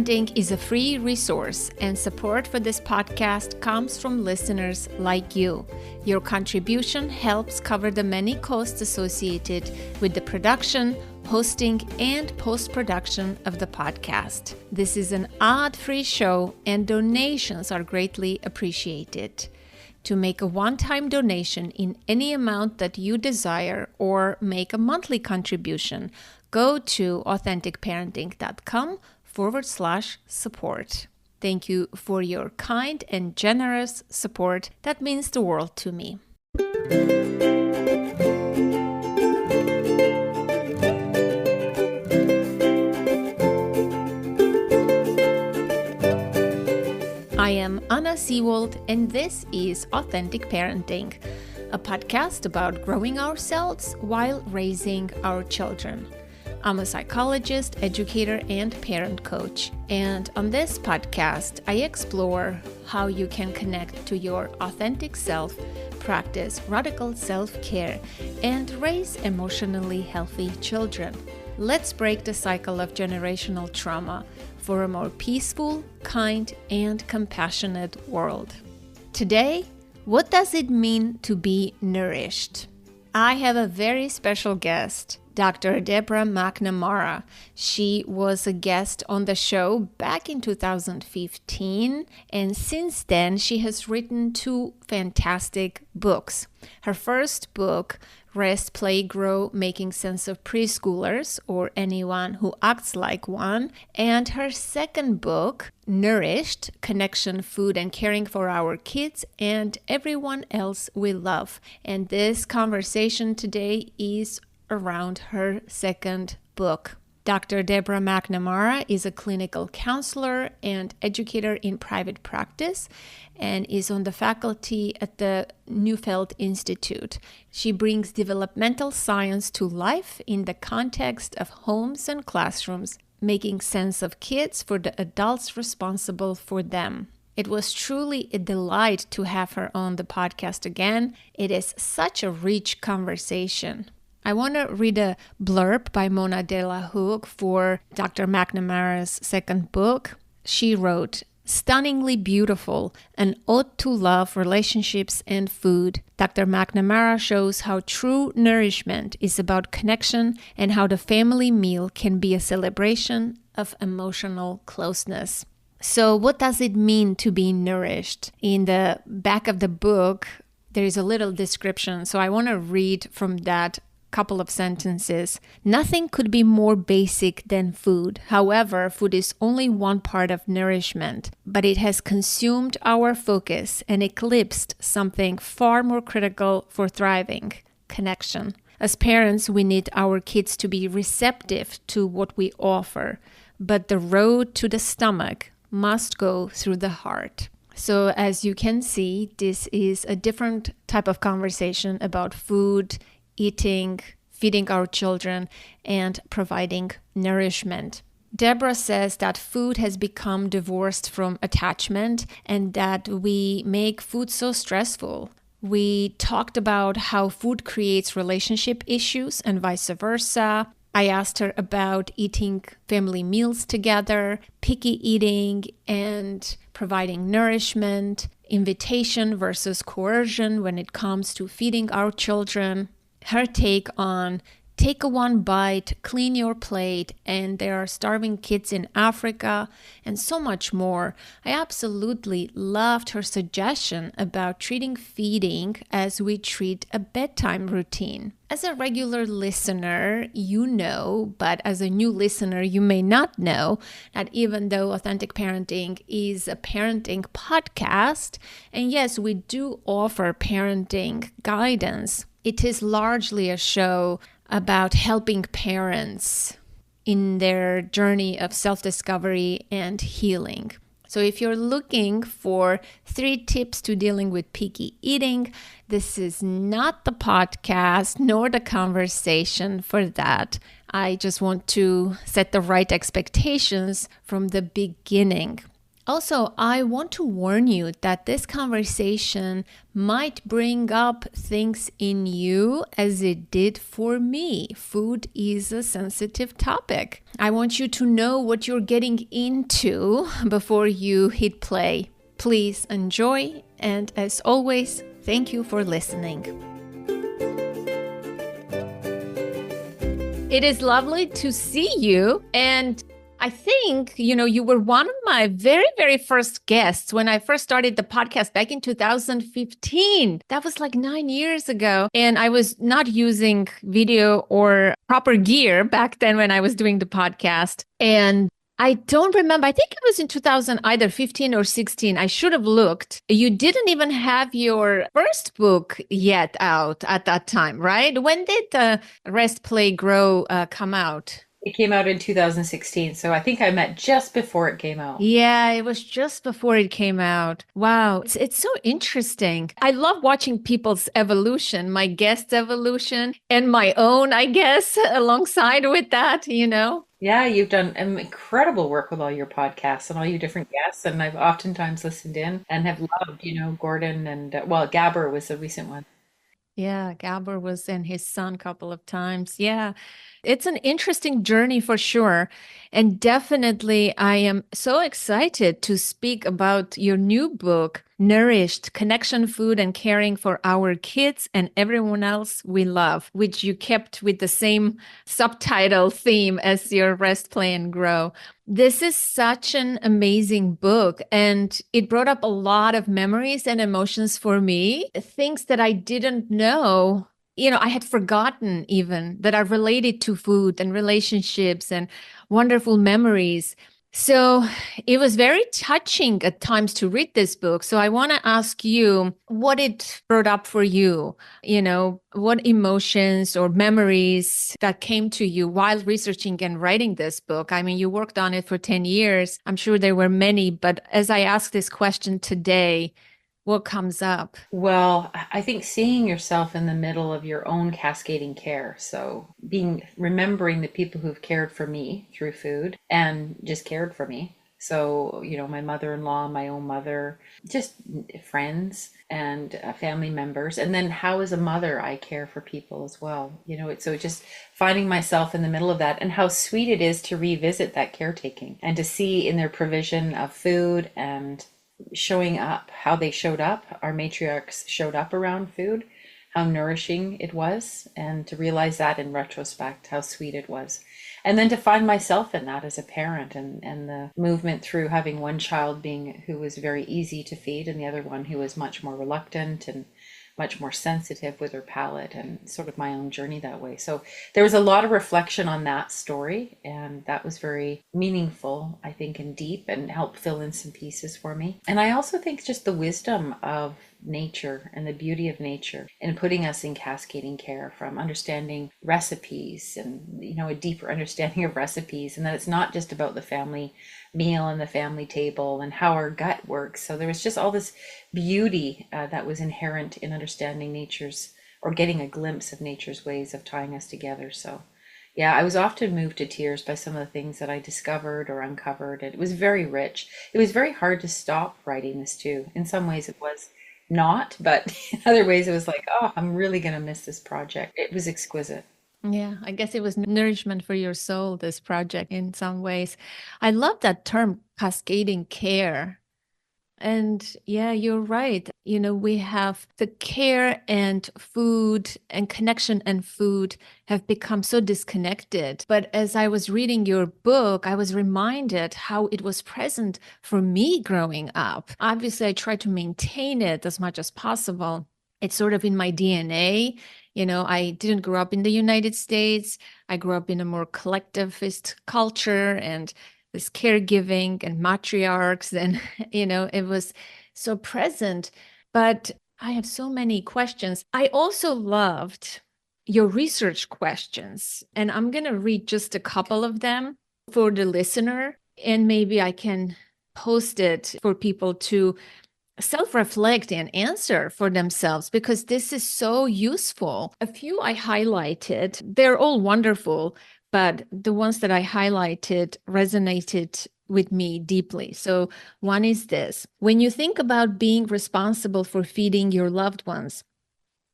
Parenting is a free resource, and support for this podcast comes from listeners like you. Your contribution helps cover the many costs associated with the production, hosting, and post-production of the podcast. This is an ad-free show, and donations are greatly appreciated. To make a one-time donation in any amount that you desire or make a monthly contribution, go to authenticparenting.com/support. Thank you for your kind and generous support. That means the world to me. I am Anna Seawold, and this is Authentic Parenting, a podcast about growing ourselves while raising our children. I'm a psychologist, educator, and parent coach. And on this podcast, I explore how you can connect to your authentic self, practice radical self-care, and raise emotionally healthy children. Let's break the cycle of generational trauma for a more peaceful, kind, and compassionate world. Today, what does it mean to be nourished? I have a very special guest, Dr. Deborah Macnamara. She was a guest on the show back in 2015, and since then she has written 2 fantastic books. Her first book, Rest, Play, Grow, Making Sense of Preschoolers, or Anyone Who Acts Like One, and her second book, Nourished, Connection, Food, and Caring for Our Kids and Everyone Else We Love. And this conversation today is around her second book. Dr. Deborah Macnamara is a clinical counselor and educator in private practice and is on the faculty at the Neufeld Institute. She brings developmental science to life in the context of homes and classrooms, making sense of kids for the adults responsible for them. It was truly a delight to have her on the podcast again. It is such a rich conversation. I want to read a blurb by Mona De La Hook for Dr. Macnamara's second book. She wrote, "Stunningly beautiful, an ode to love, relationships, and food. Dr. Macnamara shows how true nourishment is about connection and how the family meal can be a celebration of emotional closeness." So what does it mean to be nourished? In the back of the book, there is a little description. So I want to read from that couple of sentences. "Nothing could be more basic than food. However, food is only one part of nourishment, but it has consumed our focus and eclipsed something far more critical for thriving: connection. As parents, we need our kids to be receptive to what we offer, but the road to the stomach must go through the heart." So as you can see, this is a different type of conversation about food, eating, feeding our children, and providing nourishment. Deborah says that food has become divorced from attachment and that we make food so stressful. We talked about how food creates relationship issues and vice versa. I asked her about eating family meals together, picky eating, and providing nourishment, invitation versus coercion when it comes to feeding our children. Her take on take a one bite, clean your plate, and there are starving kids in Africa, and so much more. I absolutely loved her suggestion about treating feeding as we treat a bedtime routine. As a regular listener, you know, but as a new listener, you may not know that even though Authentic Parenting is a parenting podcast, and yes, we do offer parenting guidance, it is largely a show about helping parents in their journey of self-discovery and healing. So if you're looking for 3 tips to dealing with picky eating, this is not the podcast nor the conversation for that. I just want to set the right expectations from the beginning. Also, I want to warn you that this conversation might bring up things in you as it did for me. Food is a sensitive topic. I want you to know what you're getting into before you hit play. Please enjoy, and as always, thank you for listening. It is lovely to see you, and I think, you were one of my very, very first guests when I first started the podcast back in 2015. That was like 9 years ago. And I was not using video or proper gear back then when I was doing the podcast. And I don't remember. I think it was in 2000, either 15 or 16. I should have looked. You didn't even have your first book yet out at that time, right? When did Rest, Play, Grow come out? It came out in 2016, so I think I met just before it came out. Yeah, it was just before it came out. Wow, it's so interesting. I love watching people's evolution, my guest's evolution, and my own, I guess, alongside with that. Yeah, you've done incredible work with all your podcasts and all your different guests, and I've oftentimes listened in and have loved, Gordon and well, Gabber was the recent one. Yeah, Gabor was and his son a couple of times. Yeah, it's an interesting journey for sure. And definitely, I am so excited to speak about your new book, Nourished: Connection, Food, and Caring for Our Kids and Everyone Else We Love, which you kept with the same subtitle theme as your Rest, Play, and Grow. This is such an amazing book, and it brought up a lot of memories and emotions for me, things that I didn't know. I had forgotten even that are related to food and relationships and wonderful memories. So it was very touching at times to read this book. So I want to ask you what it brought up for you, what emotions or memories that came to you while researching and writing this book. I mean, you worked on it for 10 years. I'm sure there were many, but as I ask this question today, what comes up? Well, I think seeing yourself in the middle of your own cascading care. So remembering the people who've cared for me through food and just cared for me. So, my mother-in-law, my own mother, just friends and family members. And then how as a mother, I care for people as well. So just finding myself in the middle of that and how sweet it is to revisit that caretaking and to see in their provision of food and showing up, how they showed up, our matriarchs showed up around food, how nourishing it was, and to realize that in retrospect, how sweet it was. And then to find myself in that as a parent and the movement through having one child who was very easy to feed and the other one who was much more reluctant and much more sensitive with her palate, and sort of my own journey that way. So there was a lot of reflection on that story, and that was very meaningful, I think, and deep, and helped fill in some pieces for me. And I also think just the wisdom of nature and the beauty of nature and putting us in cascading care, from understanding recipes and a deeper understanding of recipes, and that it's not just about the family meal and the family table and how our gut works. So there was just all this beauty that was inherent in understanding nature's, or getting a glimpse of nature's ways of tying us together. So yeah, I was often moved to tears by some of the things that I discovered or uncovered. It was very rich. It was very hard to stop writing this too. In some ways it was not, but in other ways it was like, oh, I'm really going to miss this project. It was exquisite. Yeah, I guess it was nourishment for your soul, this project, in some ways. I love that term, cascading care. And yeah, you're right. We have the care and food and connection and food have become so disconnected. But as I was reading your book, I was reminded how it was present for me growing up. Obviously, I try to maintain it as much as possible. It's sort of in my DNA. I didn't grow up in the United States. I grew up in a more collectivist culture and this caregiving and matriarchs. And, it was so present. But I have so many questions. I also loved your research questions, and I'm going to read just a couple of them for the listener, and maybe I can post it for people to self-reflect and answer for themselves, because this is so useful. A few I highlighted, they're all wonderful, but the ones that I highlighted resonated with me deeply. So one is this: when you think about being responsible for feeding your loved ones,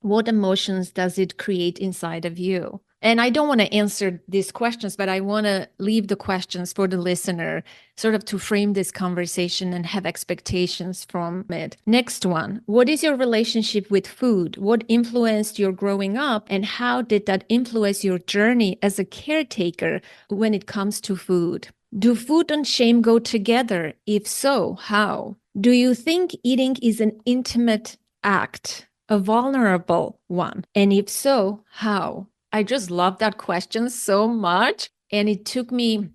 what emotions does it create inside of you? And I don't want to answer these questions, but I want to leave the questions for the listener, sort of to frame this conversation and have expectations from it. Next one: what is your relationship with food? What influenced your growing up, and how did that influence your journey as a caretaker when it comes to food? Do food and shame go together? If so, how? Do you think eating is an intimate act, a vulnerable one? And if so, how? I just love that question so much. And it took me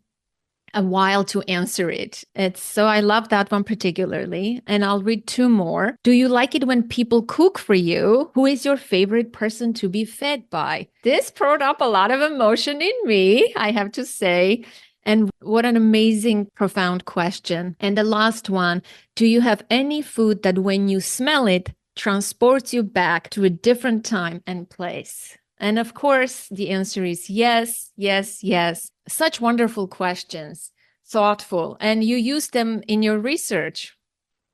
a while to answer it. So I love that one particularly. And I'll read two more. Do you like it when people cook for you? Who is your favorite person to be fed by? This brought up a lot of emotion in me, I have to say. And what an amazing, profound question. And the last one: do you have any food that when you smell it, transports you back to a different time and place? And of course, the answer is yes, yes, yes. Such wonderful questions, thoughtful, and you use them in your research.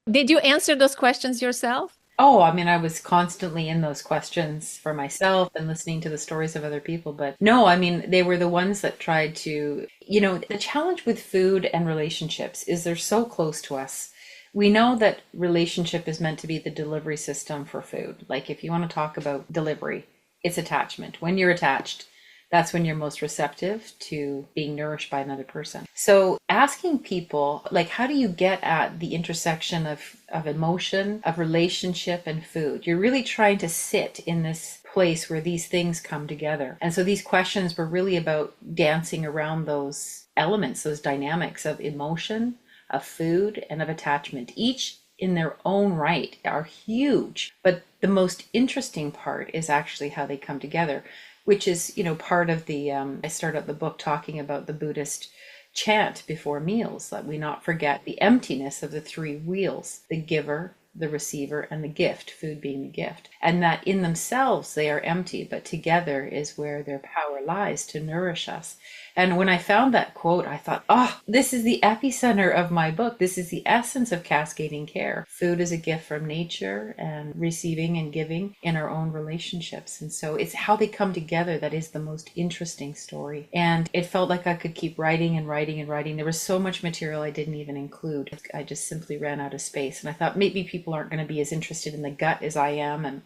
Did you answer those questions yourself? Oh, I mean, I was constantly in those questions for myself and listening to the stories of other people. But no, I mean, they were the ones that tried to, the challenge with food and relationships is they're so close to us. We know that relationship is meant to be the delivery system for food. Like if you want to talk about delivery, it's attachment. When you're attached, that's when you're most receptive to being nourished by another person. So asking people, like, how do you get at the intersection of emotion, of relationship, and food? You're really trying to sit in this place where these things come together. And so these questions were really about dancing around those elements, those dynamics of emotion, of food, and of attachment. Each in their own right are huge. But the most interesting part is actually how they come together, which is, part of the, I start out the book talking about the Buddhist chant before meals, that we not forget the emptiness of the three wheels: the giver, the receiver, and the gift, food being the gift. And that in themselves they are empty, but together is where their power lies to nourish us. And when I found that quote, I thought, oh, this is the epicenter of my book. This is the essence of cascading care. Food is a gift from nature, and receiving and giving in our own relationships. And so it's how they come together that is the most interesting story. And it felt like I could keep writing and writing and writing. There was so much material I didn't even include. I just simply ran out of space. And I thought maybe people aren't going to be as interested in the gut as I am, and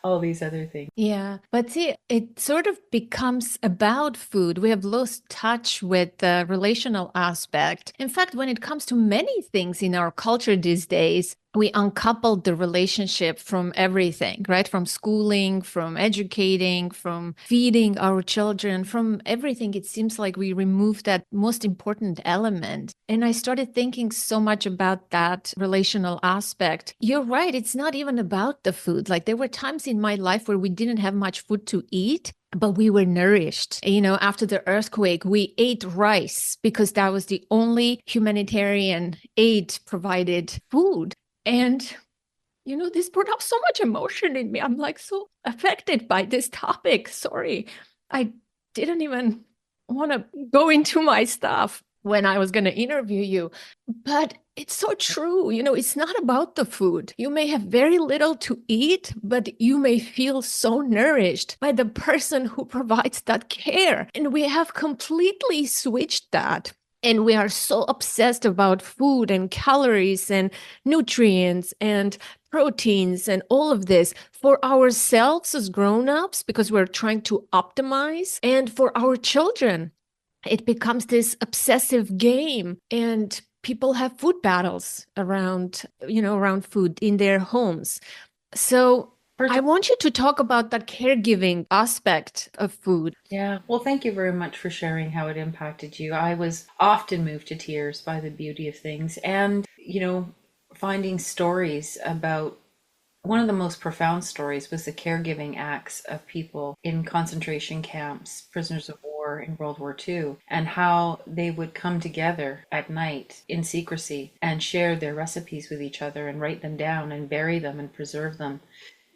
all these other things. Yeah, but see, it sort of becomes about food. We have lost touch with the relational aspect. In fact, when it comes to many things in our culture these days, we uncoupled the relationship from everything, right? From schooling, from educating, from feeding our children, from everything. It seems like we removed that most important element. And I started thinking so much about that relational aspect. You're right. It's not even about the food. Like there were times in my life where we didn't have much food to eat, but we were nourished. After the earthquake, we ate rice because that was the only humanitarian aid provided food. And, this brought up so much emotion in me. I'm like so affected by this topic. Sorry. I didn't even want to go into my stuff when I was going to interview you. But it's so true. It's not about the food. You may have very little to eat, but you may feel so nourished by the person who provides that care. And we have completely switched that. And we are so obsessed about food and calories and nutrients and proteins and all of this for ourselves as grown-ups because we're trying to optimize, and for our children. It becomes this obsessive game, and people have food battles around food in their homes. So I want you to talk about that caregiving aspect of food. Yeah. Well, thank you very much for sharing how it impacted you. I was often moved to tears by the beauty of things, and, finding stories about one of the most profound stories was the caregiving acts of people in concentration camps, prisoners of war in World War II, and how they would come together at night in secrecy and share their recipes with each other and write them down and bury them and preserve them.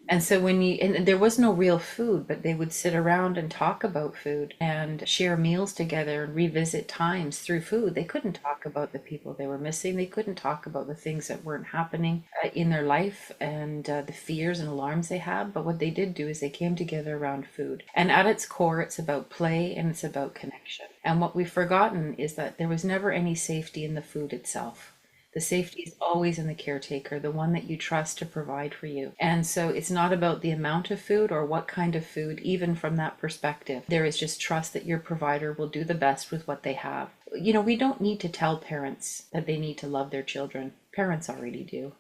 And so and there was no real food, but they would sit around and talk about food and share meals together and revisit times through food. They couldn't talk about the people they were missing. They couldn't talk about the things that weren't happening in their life and the fears and alarms they had. But what they did do is they came together around food. And at its core, it's about play and it's about connection. And what we've forgotten is that there was never any safety in the food itself. The safety is always in the caretaker, the one that you trust to provide for you. And so it's not about the amount of food or what kind of food, even from that perspective. There is just trust that your provider will do the best with what they have. We don't need to tell parents that they need to love their children. Parents already do.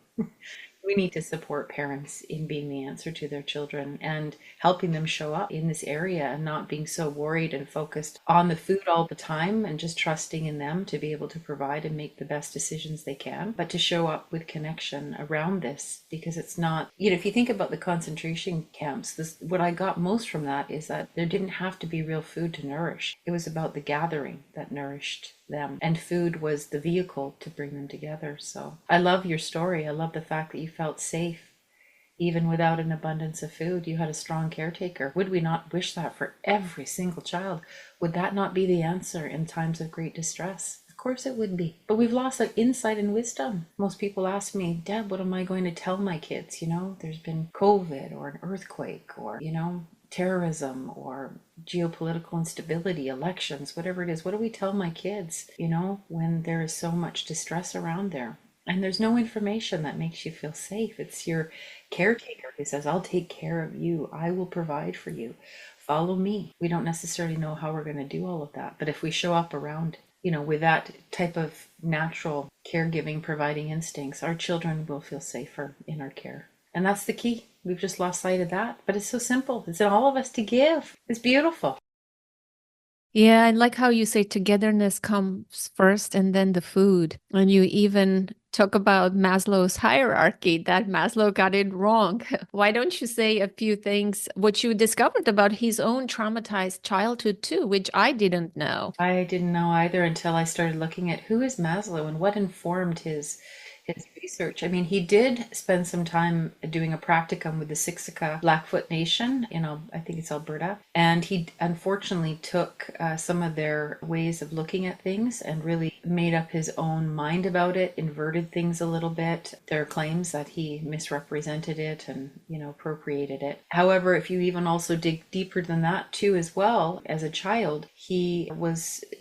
We need to support parents in being the answer to their children and helping them show up in this area and not being so worried and focused on the food all the time and just trusting in them to be able to provide and make the best decisions they can, but to show up with connection around this because it's not, if you think about the concentration camps, what I got most from that is that there didn't have to be real food to nourish. It was about the gathering that nourished them, and food was the vehicle to bring them together. So I love your story. I love the fact that you felt safe even without an abundance of food. You had a strong caretaker. Would we not wish that for every single child? Would that not be the answer in times of great distress? Of course it would be. But we've lost that insight and wisdom. Most people ask me, Deb, what am I going to tell my kids? There's been COVID or an earthquake or terrorism or geopolitical instability, elections, whatever it is. What do we tell my kids, when there is so much distress around there? And there's no information that makes you feel safe. It's your caretaker who says, I'll take care of you. I will provide for you. Follow me. We don't necessarily know how we're going to do all of that. But if we show up around, with that type of natural caregiving, providing instincts, our children will feel safer in our care. And that's the key. We've just lost sight of that. But it's so simple. It's in all of us to give. It's beautiful. Yeah, I like how you say togetherness comes first and then the food. And you even talk about Maslow's hierarchy, that Maslow got it wrong. Why don't you say a few things, what you discovered about his own traumatized childhood too, which I didn't know. I didn't know either until I started looking at who is Maslow and what informed his research. I mean, he did spend some time doing a practicum with the Siksika Blackfoot Nation in, I think it's Alberta. And he unfortunately took some of their ways of looking at things and really made up his own mind about it, inverted things a little bit. There are claims that he misrepresented it and, appropriated it. However, if you even also dig deeper than that too, as well, as a child, he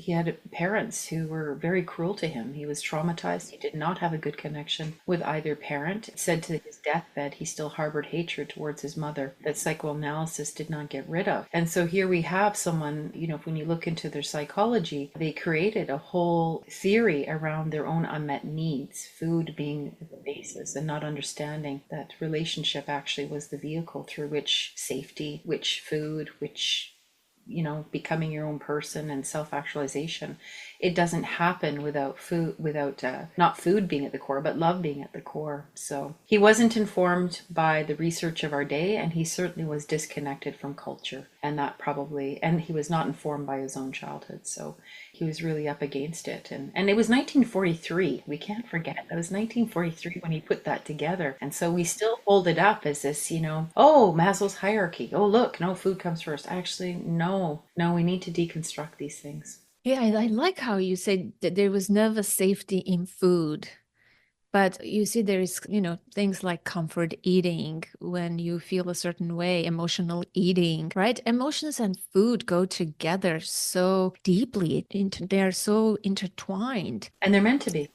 had parents who were very cruel to him. He was traumatized. He did not have a good connection with either parent. It said to his deathbed he still harbored hatred towards his mother that psychoanalysis did not get rid of. And so here we have someone, when you look into their psychology, they created a whole theory around their own unmet needs, food being the basis, and not understanding that relationship actually was the vehicle through which safety, which food, which becoming your own person and self-actualization. It doesn't happen without food, without not food being at the core, but love being at the core. So he wasn't informed by the research of our day, and he certainly was disconnected from culture, and he was not informed by his own childhood. So he was really up against it. And it was 1943. We can't forget. It was 1943 when he put that together. And so we still hold it up as this, oh, Maslow's hierarchy. Oh, look, no, food comes first. Actually, no, we need to deconstruct these things. Yeah, I like how you said that there was never safety in food. But you see, there is, things like comfort eating when you feel a certain way, emotional eating, right? Emotions and food go together so deeply. They're so intertwined. And they're meant to be.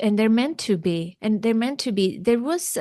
And they're meant to be. And they're meant to be. There was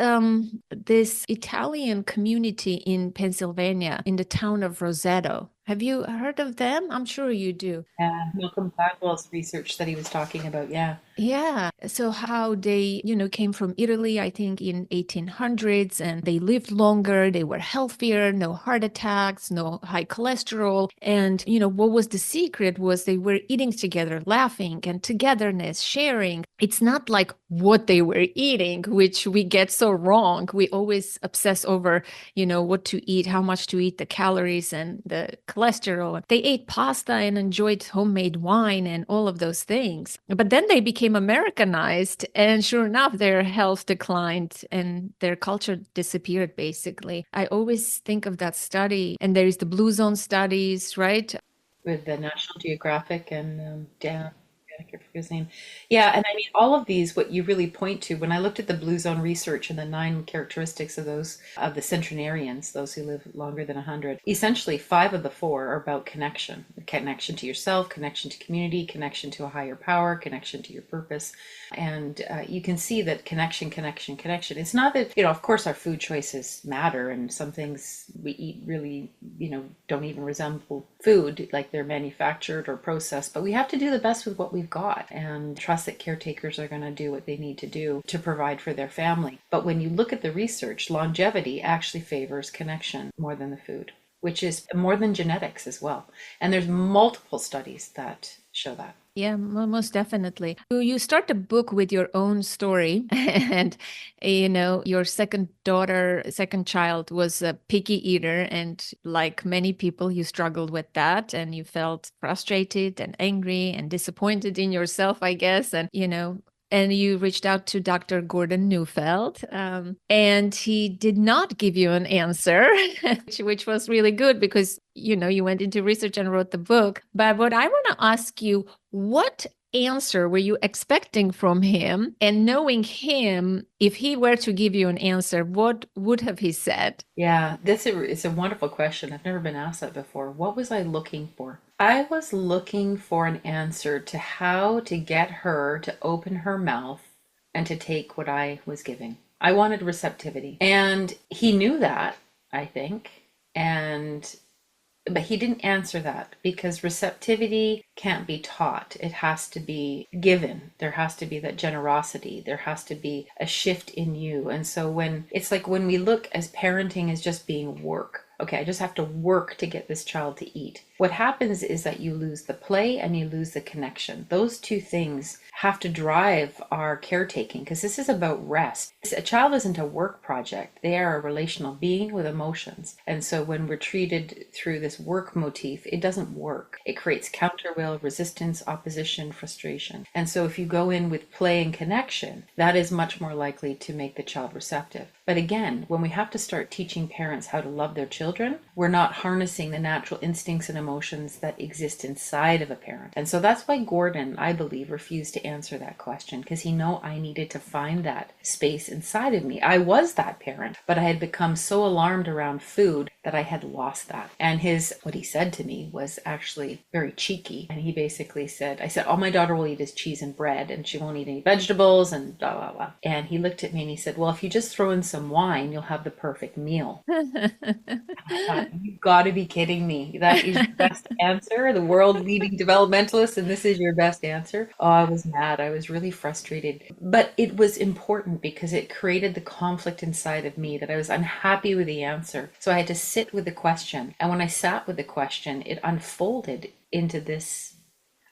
this Italian community in Pennsylvania in the town of Roseto. Have you heard of them? I'm sure you do. Yeah, Malcolm Gladwell's research that he was talking about. Yeah. Yeah. So how they, came from Italy, I think in 1800s, and they lived longer, they were healthier, no heart attacks, no high cholesterol. And, what was the secret was they were eating together, laughing and togetherness, sharing. It's not like what they were eating, which we get so wrong. We always obsess over, what to eat, how much to eat, the calories and the cholesterol. They ate pasta and enjoyed homemade wine and all of those things. But then they became became Americanized, and sure enough, their health declined and their culture disappeared, basically. I always think of that study, and there is the Blue Zone studies, right? With the National Geographic and Dan, I can't forget his name. Yeah, and I mean all of these. What you really point to when I looked at the Blue Zone research and the 9 characteristics of those of the centenarians, those who live longer than 100. Essentially, 5 of the 4 are about connection: connection to yourself, connection to community, connection to a higher power, connection to your purpose. And you can see that connection, connection, connection. It's not that, of course, our food choices matter, and some things we eat really, don't even resemble food, like they're manufactured or processed. But we have to do the best with what we've got and trust that caretakers are going to do what they need to do to provide for their family. But when you look at the research, longevity actually favors connection more than the food, which is more than genetics as well. And there's multiple studies that show that. Yeah, most definitely. You start the book with your own story, and your second child was a picky eater, and like many people, you struggled with that, and you felt frustrated and angry and disappointed in yourself, I guess, and you reached out to Dr. Gordon Neufeld, and he did not give you an answer, which was really good because, you went into research and wrote the book. But what I want to ask you, what answer were you expecting from him? And knowing him, if he were to give you an answer, what would have he said? Yeah, it's a wonderful question. I've never been asked that before. What was I looking for? I was looking for an answer to how to get her to open her mouth and to take what I was giving. I wanted receptivity. And he knew that, I think. But he didn't answer that because receptivity can't be taught. It has to be given. There has to be that generosity. There has to be a shift in you. And so when we look as parenting as just being work. Okay, I just have to work to get this child to eat. What happens is that you lose the play and you lose the connection. Those two things have to drive our caretaking because this is about rest. A child isn't a work project. They are a relational being with emotions. And so when we're treated through this work motif, it doesn't work. It creates counter will, resistance, opposition, frustration. And so if you go in with play and connection, that is much more likely to make the child receptive. But again, when we have to start teaching parents how to love their children, we're not harnessing the natural instincts and emotions that exist inside of a parent. And so that's why Gordon, I believe, refused to answer that question, because he knew I needed to find that space inside of me. I was that parent, but I had become so alarmed around food that I had lost that. And what he said to me was actually very cheeky. And he basically said, I said, all my daughter will eat is cheese and bread, and she won't eat any vegetables and blah, blah, blah. And he looked at me and he said, well, if you just throw in some wine, you'll have the perfect meal. I thought, you've got to be kidding me. That is your best answer? The world leading developmentalist, and this is your best answer? Oh, I was mad. I was really frustrated. But it was important because it created the conflict inside of me that I was unhappy with the answer. So I had to sit with the question. And when I sat with the question, it unfolded into this.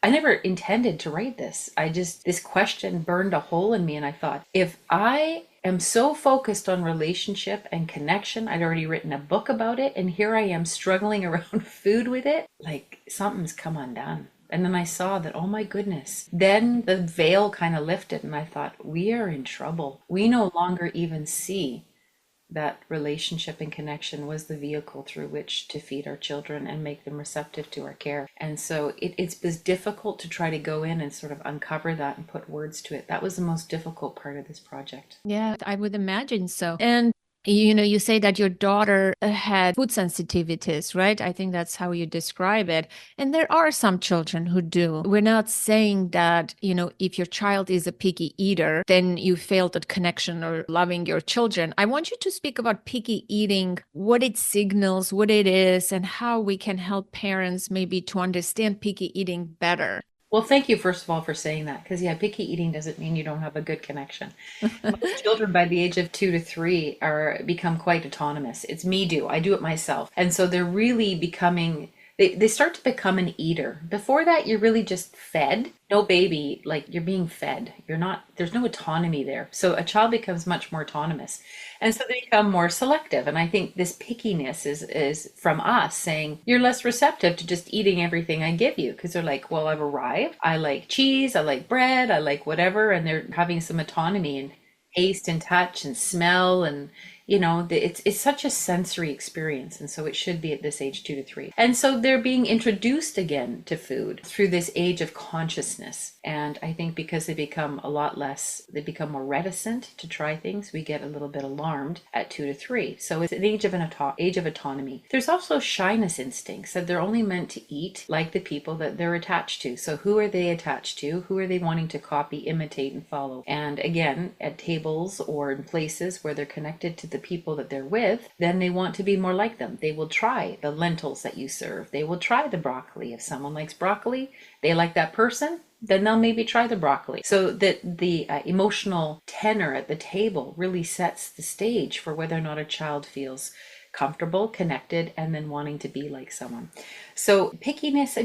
I never intended to write this. This question burned a hole in me, and I thought, if I am so focused on relationship and connection, I'd already written a book about it, and here I am struggling around food with it, like something's come undone. And then I saw that, oh my goodness. Then the veil kind of lifted, and I thought, we are in trouble. We no longer even see that relationship and connection was the vehicle through which to feed our children and make them receptive to our care. And so it was difficult to try to go in and sort of uncover that and put words to it. That was the most difficult part of this project. Yeah, I would imagine so. And you say that your daughter had food sensitivities, right? I think that's how you describe it. And there are some children who do. We're not saying that, if your child is a picky eater, then you failed at connection or loving your children. I want you to speak about picky eating, what it signals, what it is, and how we can help parents maybe to understand picky eating better. Well, thank you, first of all, for saying that, because picky eating doesn't mean you don't have a good connection. Most children by the age of 2 to 3 become quite autonomous. It's me do. I do it myself. And so they're really becoming They start to become an eater. Before that, you're really just fed. No baby, like you're being fed. You're not, there's no autonomy there. So a child becomes much more autonomous. And so they become more selective. And I think this pickiness is from us saying, you're less receptive to just eating everything I give you. Because they're like, well, I've arrived. I like cheese. I like bread. I like whatever. And they're having some autonomy and taste and touch and smell and it's such a sensory experience, and so it should be at this age 2 to 3. And so they're being introduced again to food through this age of consciousness. And I think because they become more reticent to try things, we get a little bit alarmed at 2 to 3. So it's an age of autonomy. There's also shyness instincts that they're only meant to eat like the people that they're attached to. So who are they attached to? Who are they wanting to copy, imitate, and follow? And again, at tables or in places where they're connected to the people that they're with, then they want to be more like them. They will try the lentils that you serve. They will try the broccoli. If someone likes broccoli, they like that person, then they'll maybe try the broccoli. So that the emotional tenor at the table really sets the stage for whether or not a child feels comfortable, connected, and then wanting to be like someone. So pickiness,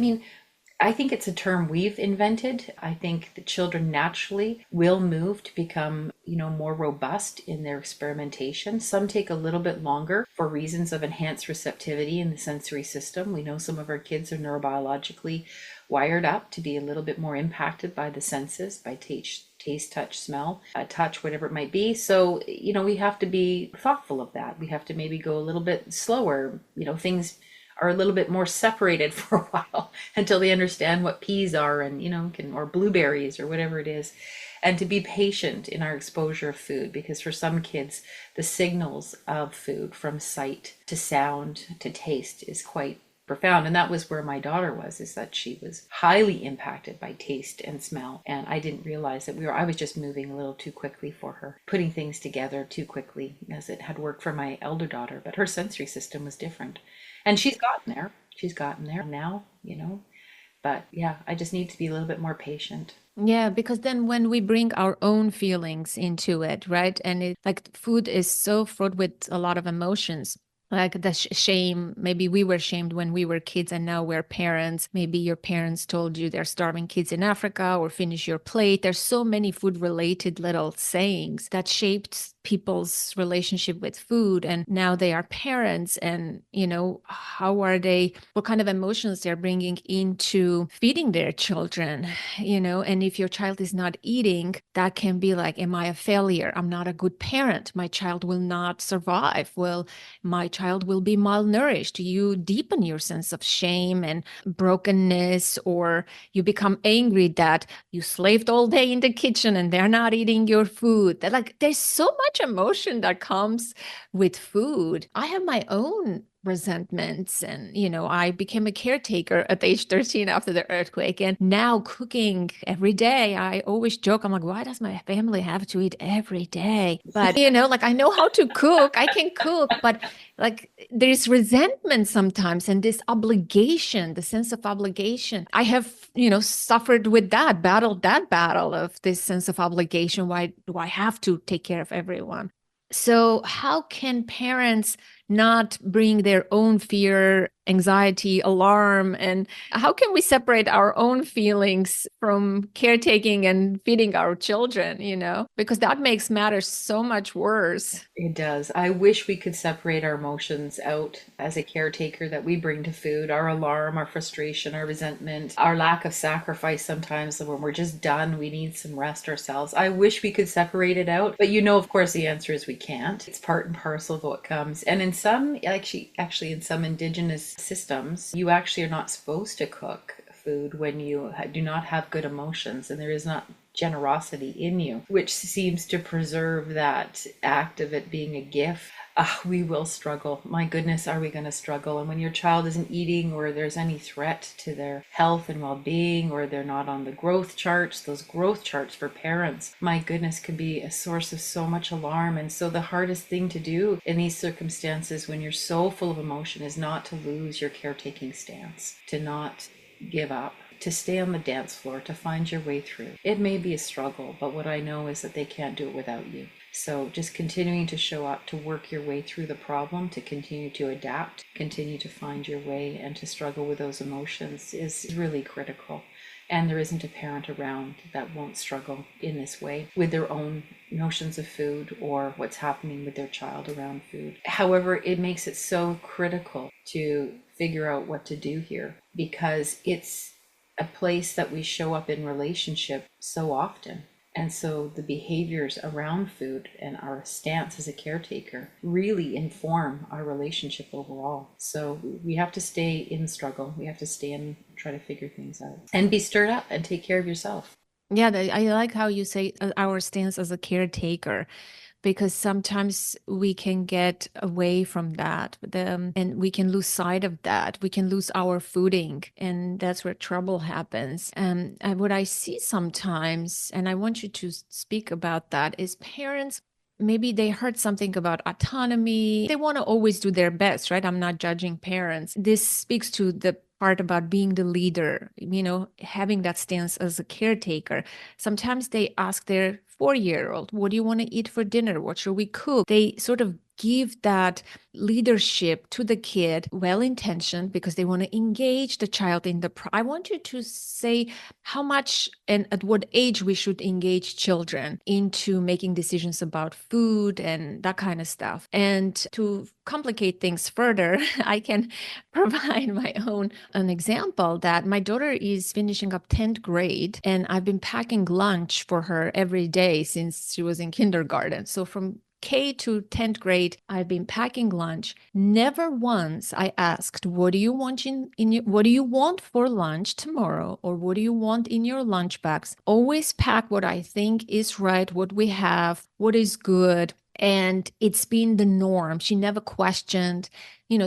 I think it's a term we've invented. I think the children naturally will move to become, more robust in their experimentation. Some take a little bit longer for reasons of enhanced receptivity in the sensory system. We know some of our kids are neurobiologically wired up to be a little bit more impacted by the senses, by taste, touch, smell, touch, whatever it might be. So, we have to be thoughtful of that. We have to maybe go a little bit slower. Things are a little bit more separated for a while until they understand what peas are and or blueberries or whatever it is, and to be patient in our exposure of food, because for some kids the signals of food from sight to sound to taste is quite profound. And that was where my daughter was, is that she was highly impacted by taste and smell, and I didn't realize that I was just moving a little too quickly for her, putting things together too quickly, as it had worked for my elder daughter, but her sensory system was different. And she's gotten there now, but yeah, I just need to be a little bit more patient. Yeah, because then when we bring our own feelings into it, right? And food is so fraught with a lot of emotions. Like the shame, maybe we were shamed when we were kids and now we're parents. Maybe your parents told you they're starving kids in Africa, or finish your plate. There's so many food related little sayings that shaped people's relationship with food, and now they are parents, and what kind of emotions they're bringing into feeding their children, and if your child is not eating, that can be like, am I a failure? I'm not a good parent. My child will not survive. Well, my child will be malnourished. You deepen your sense of shame and brokenness, or you become angry that you slaved all day in the kitchen and they're not eating your food. There's so much emotion that comes with food. I have my own resentments, and I became a caretaker at age 13 after the earthquake, and now cooking every day. I always joke, I'm like, why does my family have to eat every day? But I know how to cook, I can cook, but there's resentment sometimes, and this obligation, the sense of obligation. I have suffered with battled that battle of this sense of obligation. Why do I have to take care of everyone? So how can parents not bring their own fear, anxiety, alarm, and how can we separate our own feelings from caretaking and feeding our children, because that makes matters so much worse. It does. I wish we could separate our emotions out as a caretaker that we bring to food, our alarm, our frustration, our resentment, our lack of sacrifice sometimes when we're just done, we need some rest ourselves. I wish we could separate it out, but of course, the answer is we can't. It's part and parcel of what comes. And in some, actually in some indigenous systems, you actually are not supposed to cook food when you do not have good emotions and there is not generosity in you, which seems to preserve that act of it being a gift. We will struggle. My goodness, are we going to struggle? And when your child isn't eating, or there's any threat to their health and well-being, or they're not on the growth charts, those growth charts for parents, my goodness, can be a source of so much alarm. And so the hardest thing to do in these circumstances when you're so full of emotion is not to lose your caretaking stance, to not give up, to stay on the dance floor, to find your way through. It may be a struggle, but what I know is that they can't do it without you. So just continuing to show up, to work your way through the problem, to continue to adapt, continue to find your way, and to struggle with those emotions is really critical. And there isn't a parent around that won't struggle in this way with their own notions of food or what's happening with their child around food. However, it makes it so critical to figure out what to do here, because it's a place that we show up in relationship so often. And so the behaviors around food and our stance as a caretaker really inform our relationship overall. So we have to stay in struggle. We have to stay and try to figure things out and be stirred up and take care of yourself. Yeah, I like how you say our stance as a caretaker, because sometimes we can get away from that, and we can lose sight of that. We can lose our footing, and that's where trouble happens. And what I see sometimes, and I want you to speak about that, is parents, maybe they heard something about autonomy. They want to always do their best, right? I'm not judging parents. This speaks to the part about being the leader, having that stance as a caretaker. Sometimes they ask their 4-year-old, what do you want to eat for dinner? What should we cook? They sort of give that leadership to the kid, well intentioned, because they want to engage the child in I want you to say how much and at what age we should engage children into making decisions about food and that kind of stuff. And to complicate things further, I can provide my own an example that my daughter is finishing up 10th grade, and I've been packing lunch for her every day since she was in kindergarten. So from K to 10th grade, I've been packing lunch. Never once I asked, what do you want what do you want for lunch tomorrow? Or what do you want in your lunchbox? Always pack what I think is right, what we have, what is good. And it's been the norm. She never questioned.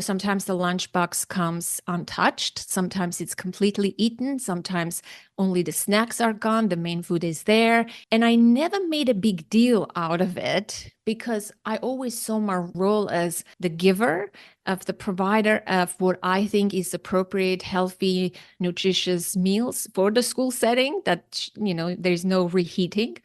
Sometimes the lunchbox comes untouched. Sometimes it's completely eaten. Sometimes only the snacks are gone. The main food is there. And I never made a big deal out of it, because I always saw my role as the giver, of the provider of what I think is appropriate, healthy, nutritious meals for the school setting, that, there's no reheating.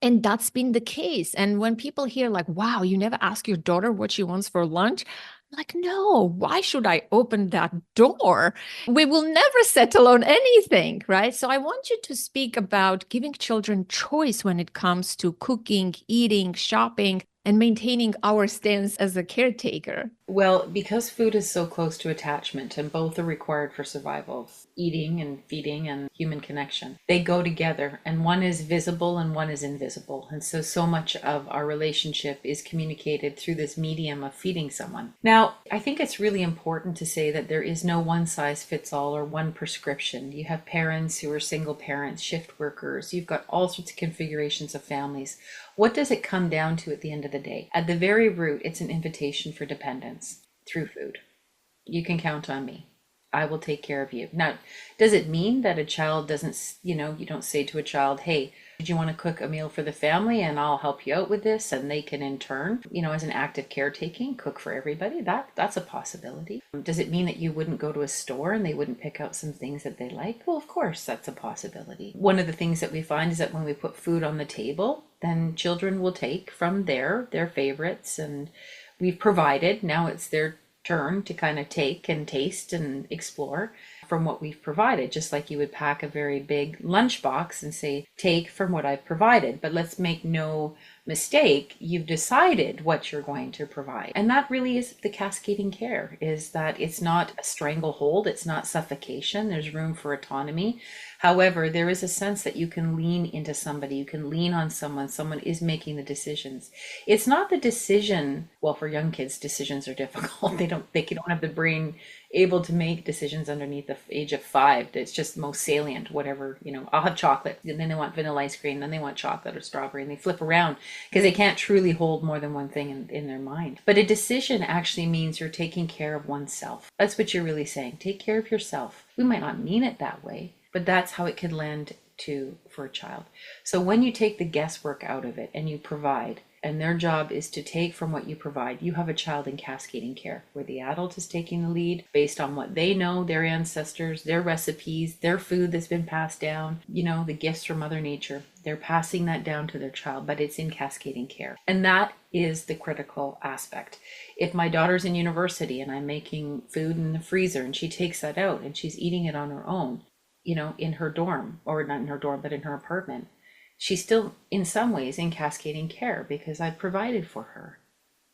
And that's been the case. And when people hear like, wow, you never ask your daughter what she wants for lunch, I'm like, no, why should I open that door? We will never settle on anything, right? So I want you to speak about giving children choice when it comes to cooking, eating, shopping, and maintaining our stance as a caretaker. Well, because food is so close to attachment and both are required for survival, eating and feeding and human connection, they go together, and one is visible and one is invisible. And so much of our relationship is communicated through this medium of feeding someone. Now, I think it's really important to say that there is no one size fits all or one prescription. You have parents who are single parents, shift workers, you've got all sorts of configurations of families. What does it come down to at the end of the day? At the very root, it's an invitation for dependence through food. You can count on me. I will take care of you. Now, does it mean that a child doesn't, you don't say to a child, hey, did you want to cook a meal for the family and I'll help you out with this? And they can in turn, as an act of caretaking, cook for everybody. That's a possibility. Does it mean that you wouldn't go to a store and they wouldn't pick out some things that they like? Well, of course, that's a possibility. One of the things that we find is that when we put food on the table, then children will take from their favorites, and we've provided. Now it's their turn to kind of take and taste and explore from what we've provided, just like you would pack a very big lunchbox and say, take from what I've provided. But let's make no mistake, you've decided what you're going to provide. And that really is the cascading care, is that it's not a stranglehold, it's not suffocation, there's room for autonomy. However, there is a sense that you can lean into somebody, you can lean on someone is making the decisions. It's not the decision, well, for young kids, decisions are difficult. They don't have the brain able to make decisions underneath the age of 5. It's just the most salient, whatever, I'll have chocolate, and then they want vanilla ice cream, then they want chocolate or strawberry, and they flip around because they can't truly hold more than one thing in their mind. But a decision actually means you're taking care of oneself. That's what you're really saying. Take care of yourself. We might not mean it that way, but that's how it could land for a child. So when you take the guesswork out of it and you provide, and their job is to take from what you provide. You have a child in cascading care where the adult is taking the lead based on what they know, their ancestors, their recipes, their food that's been passed down, the gifts from Mother Nature. They're passing that down to their child, but it's in cascading care. And that is the critical aspect. If my daughter's in university and I'm making food in the freezer and she takes that out and she's eating it on her own, in her dorm, or not in her dorm, but in her apartment, she's still in some ways in cascading care because I've provided for her,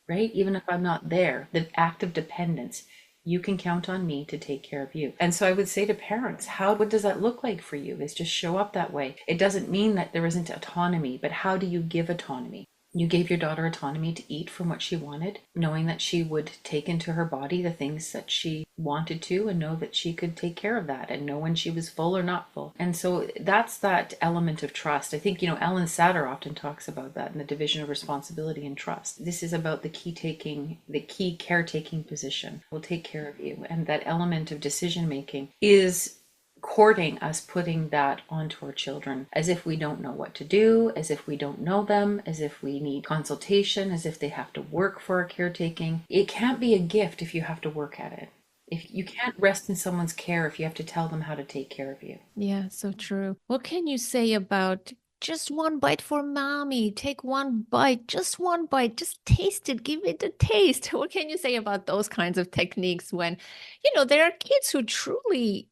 right? Even if I'm not there, the act of dependence, you can count on me to take care of you. And so I would say to parents, what does that look like for you? Is just show up that way. It doesn't mean that there isn't autonomy, but how do you give autonomy? You gave your daughter autonomy to eat from what she wanted, knowing that she would take into her body the things that she wanted to, and know that she could take care of that and know when she was full or not full. And so that's that element of trust. I think, Ellen Satter often talks about that in the division of responsibility and trust. This is about the key caretaking position. We'll take care of you. And that element of decision making is courting us putting that onto our children, as if we don't know what to do, as if we don't know them, as if we need consultation, as if they have to work for our caretaking. It can't be a gift if you have to work at it. If you can't rest in someone's care if you have to tell them how to take care of you. Yeah, so true. What can you say about just one bite for mommy? Take one bite, just taste it, give it a taste. What can you say about those kinds of techniques when, there are kids who truly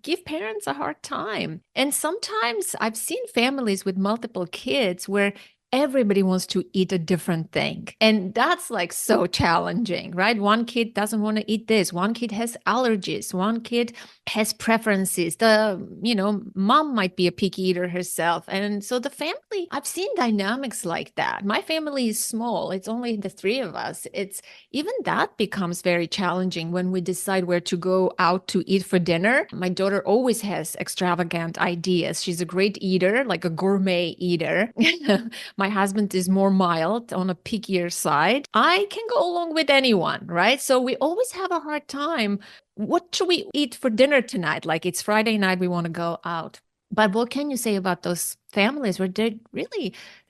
give parents a hard time. And sometimes I've seen families with multiple kids where everybody wants to eat a different thing. And that's like so challenging, right? One kid doesn't want to eat this. One kid has allergies. One kid has preferences. Mom might be a picky eater herself. And so the family, I've seen dynamics like that. My family is small. It's only the three of us. It's even that becomes very challenging when we decide where to go out to eat for dinner. My daughter always has extravagant ideas. She's a great eater, like a gourmet eater. My husband is more mild, on a pickier side. I can go along with anyone, right? So we always have a hard time. What should we eat for dinner tonight? Like, it's Friday night, we want to go out. But what can you say about those families where they're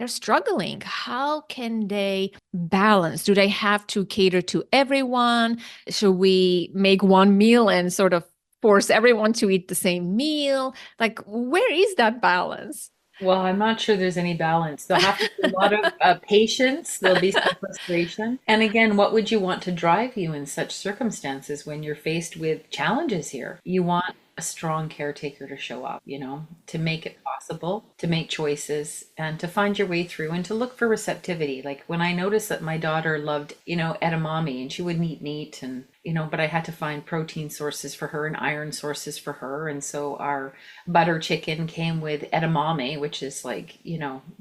struggling? How can they balance? Do they have to cater to everyone? Should we make one meal and sort of force everyone to eat the same meal? Like, where is that balance? Well, I'm not sure there's any balance. There'll have to be a lot of patience. There'll be some frustration. And again, what would you want to drive you in such circumstances when you're faced with challenges here? You want a strong caretaker to show up, to make it possible, to make choices and to find your way through and to look for receptivity. Like when I noticed that my daughter loved, edamame and she wouldn't eat meat and, but I had to find protein sources for her and iron sources for her. And so our butter chicken came with edamame, which is like,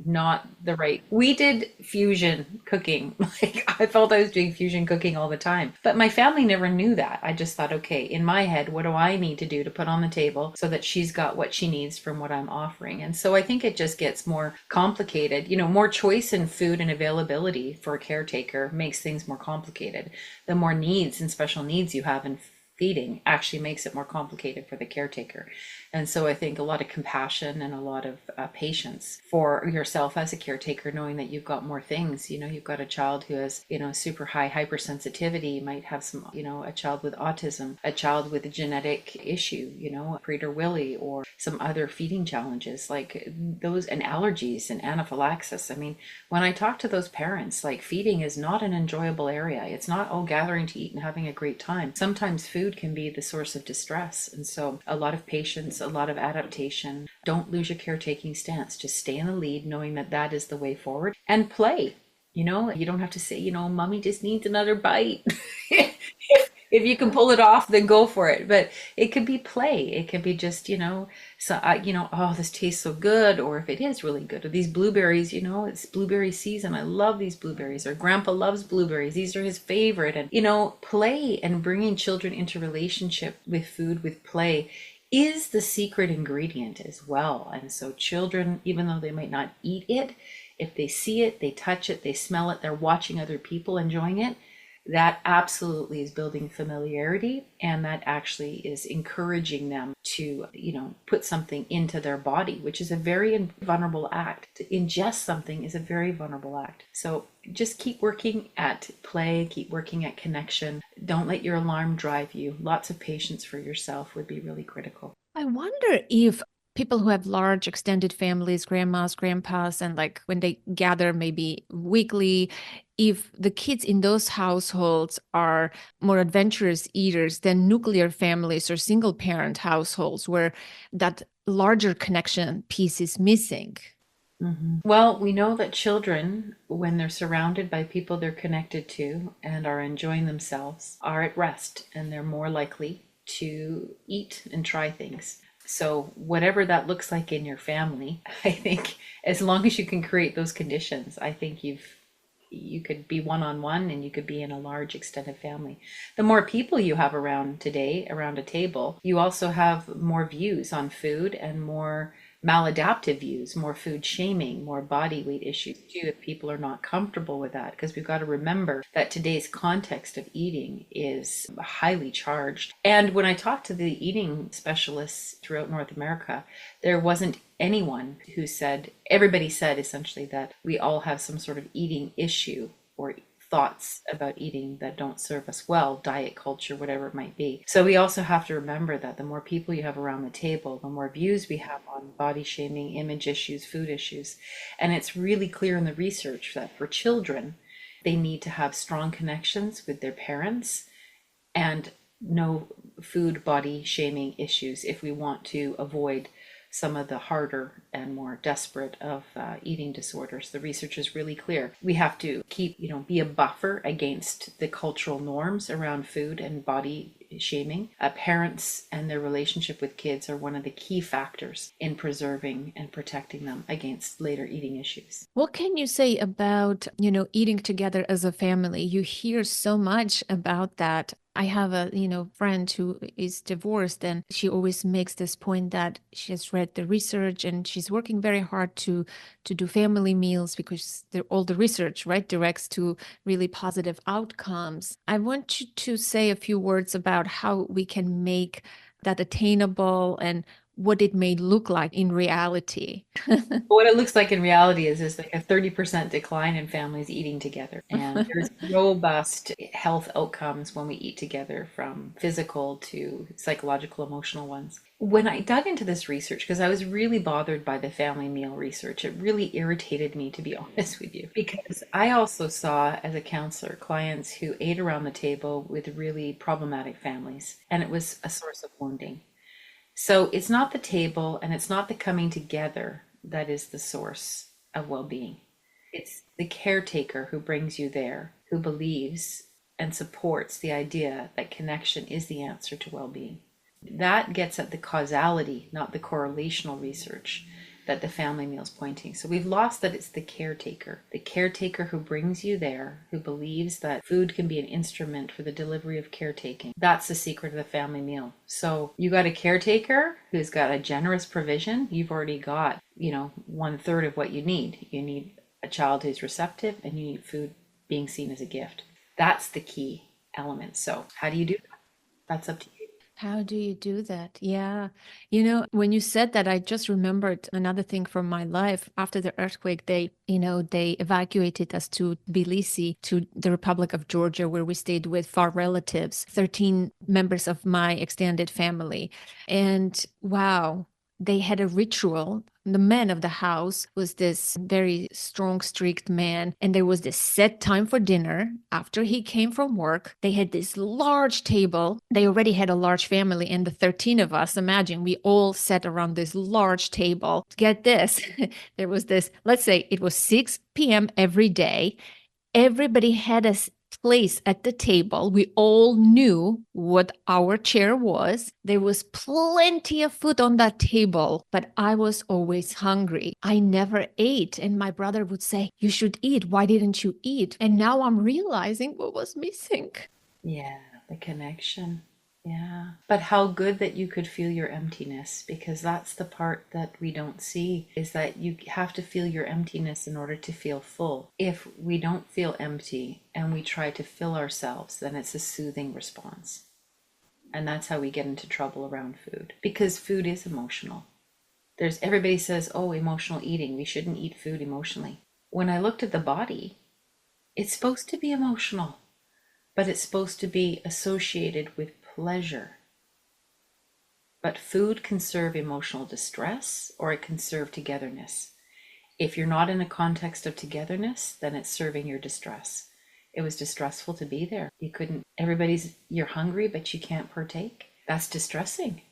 not the right. We did fusion cooking. Like I felt I was doing fusion cooking all the time, but my family never knew that. I just thought, okay, in my head, what do I need to do to put on the table so that she's got what she needs from what I'm offering? And so I think it just gets more complicated. More choice in food and availability for a caretaker makes things more complicated. The more needs and special needs you have in feeding actually makes it more complicated for the caretaker. And so I think a lot of compassion and a lot of patience for yourself as a caretaker, knowing that you've got more things. You've got a child who has, super high hypersensitivity, you might have some, a child with autism, a child with a genetic issue, Prader-Willi, or some other feeding challenges like those, and allergies and anaphylaxis. I mean, when I talk to those parents, like feeding is not an enjoyable area. It's not, gathering to eat and having a great time. Sometimes food can be the source of distress. And so a lot of patience, a lot of adaptation. Don't lose your caretaking stance. Just stay in the lead, knowing that that is the way forward, and play. You don't have to say, mommy just needs another bite. If you can pull it off, then go for it. But it could be play. It could be just, oh, this tastes so good. Or if it is really good, or these blueberries, it's blueberry season. I love these blueberries. Or grandpa loves blueberries. These are his favorite. And, play and bringing children into relationship with food, with play, is the secret ingredient as well. And so children, even though they might not eat it, if they see it, they touch it, they smell it, they're watching other people enjoying it, that absolutely is building familiarity, and that actually is encouraging them to, put something into their body, which is a very vulnerable act. To ingest something is a very vulnerable act. So just keep working at play, keep working at connection. Don't let your alarm drive you. Lots of patience for yourself would be really critical. I wonder if people who have large extended families, grandmas, grandpas, and like when they gather maybe weekly, if the kids in those households are more adventurous eaters than nuclear families or single parent households where that larger connection piece is missing. Well, we know that children, when they're surrounded by people they're connected to and are enjoying themselves, are at rest and they're more likely to eat and try things. So, whatever that looks like in your family, I think as long as you can create those conditions, I think you could be one on one and you could be in a large extended family. The more people you have around today, around a table, you also have more views on food and more maladaptive views, more food shaming, more body weight issues too, if people are not comfortable with that. Because we've got to remember that today's context of eating is highly charged. And when I talked to the eating specialists throughout North America, there wasn't anyone who said, everybody said essentially that we all have some sort of eating issue or thoughts about eating that don't serve us well, diet culture, whatever it might be. So we also have to remember that the more people you have around the table, the more views we have on body shaming, image issues, food issues. And it's really clear in the research that for children, they need to have strong connections with their parents and no food body shaming issues if we want to avoid some of the harder and more desperate of eating disorders. The research is really clear. We have to keep, be a buffer against the cultural norms around food and body shaming. Parents and their relationship with kids are one of the key factors in preserving and protecting them against later eating issues. What can you say about, eating together as a family? You hear so much about that. I have a, friend who is divorced, and she always makes this point that she has read the research and she's working very hard to do family meals because all the research, right, directs to really positive outcomes. I want you to say a few words about how we can make that attainable and what it may look like in reality. What it looks like in reality is like a 30% decline in families eating together. And there's robust health outcomes when we eat together, from physical to psychological, emotional ones. When I dug into this research, because I was really bothered by the family meal research, it really irritated me, to be honest with you, because I also saw as a counselor clients who ate around the table with really problematic families, and it was a source of wounding. So it's not the table and it's not the coming together that is the source of well-being. It's the caretaker who brings you there, who believes and supports the idea that connection is the answer to well-being. That gets at the causality, not the correlational research that the family meal is pointing. So we've lost that it's the caretaker who brings you there, who believes that food can be an instrument for the delivery of caretaking. That's the secret of the family meal. So you got a caretaker who's got a generous provision. You've already got, 1/3 of what you need. You need a child who's receptive, and you need food being seen as a gift. That's the key element. So how do you do that? That's up to you. How do you do that? Yeah. When you said that, I just remembered another thing from my life. After the earthquake, they evacuated us to Tbilisi, to the Republic of Georgia, where we stayed with far relatives, 13 members of my extended family. And wow, they had a ritual. The man of the house was this very strong, strict man. And there was this set time for dinner. After he came from work, they had this large table. They already had a large family, and the 13 of us, imagine, we all sat around this large table. Get this, there was this, let's say it was 6 p.m. every day. Everybody had a place at the table. We all knew what our chair was. There was plenty of food on that table, but I was always hungry. I never ate. And my brother would say, "You should eat. Why didn't you eat?" And now I'm realizing what was missing. Yeah, the connection. Yeah. But how good that you could feel your emptiness, because that's the part that we don't see, is that you have to feel your emptiness in order to feel full. If we don't feel empty and we try to fill ourselves, then it's a soothing response. And that's how we get into trouble around food, because food is emotional. Everybody says, oh, emotional eating, we shouldn't eat food emotionally. When I looked at the body, it's supposed to be emotional, but it's supposed to be associated with pleasure. But food can serve emotional distress, or it can serve togetherness. If you're not in a context of togetherness, then it's serving your distress. It was distressful to be there. You're hungry, but you can't partake. That's distressing.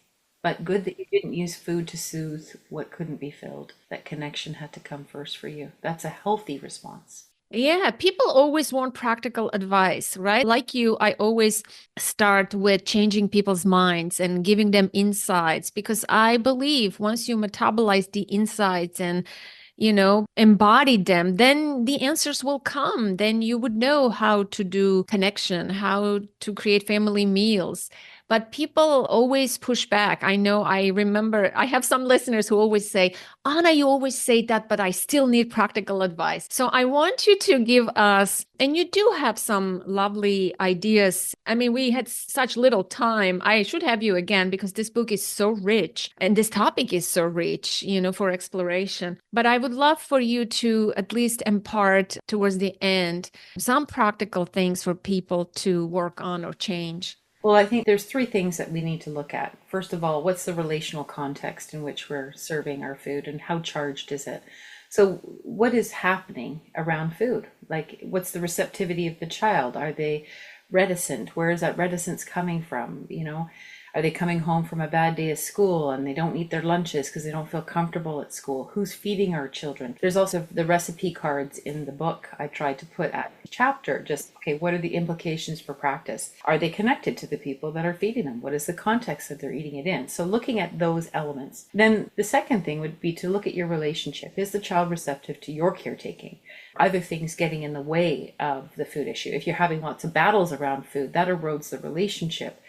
But good that you didn't use food to soothe what couldn't be filled. That connection had to come first for you. That's a healthy response. Yeah, people always want practical advice, right? Like you, I always start with changing people's minds and giving them insights because I believe once you metabolize the insights and embody them, then the answers will come. Then you would know how to do connection, how to create family meals. But people always push back. I remember I have some listeners who always say, Anna, you always say that, but I still need practical advice. So I want you to give us, and you do have some lovely ideas. I mean, we had such little time. I should have you again because this book is so rich and this topic is so rich, for exploration. But I would love for you to at least impart towards the end some practical things for people to work on or change. Well, I think there's three things that we need to look at. First of all, what's the relational context in which we're serving our food and how charged is it? So, what is happening around food? Like, what's the receptivity of the child? Are they reticent? Where is that reticence coming from? Are they coming home from a bad day of school and they don't eat their lunches because they don't feel comfortable at school? Who's feeding our children? There's also the recipe cards in the book I tried to put at the chapter. Just, okay, what are the implications for practice? Are they connected to the people that are feeding them? What is the context that they're eating it in? So looking at those elements. Then the second thing would be to look at your relationship. Is the child receptive to your caretaking? Are there things getting in the way of the food issue? If you're having lots of battles around food, that erodes the relationship.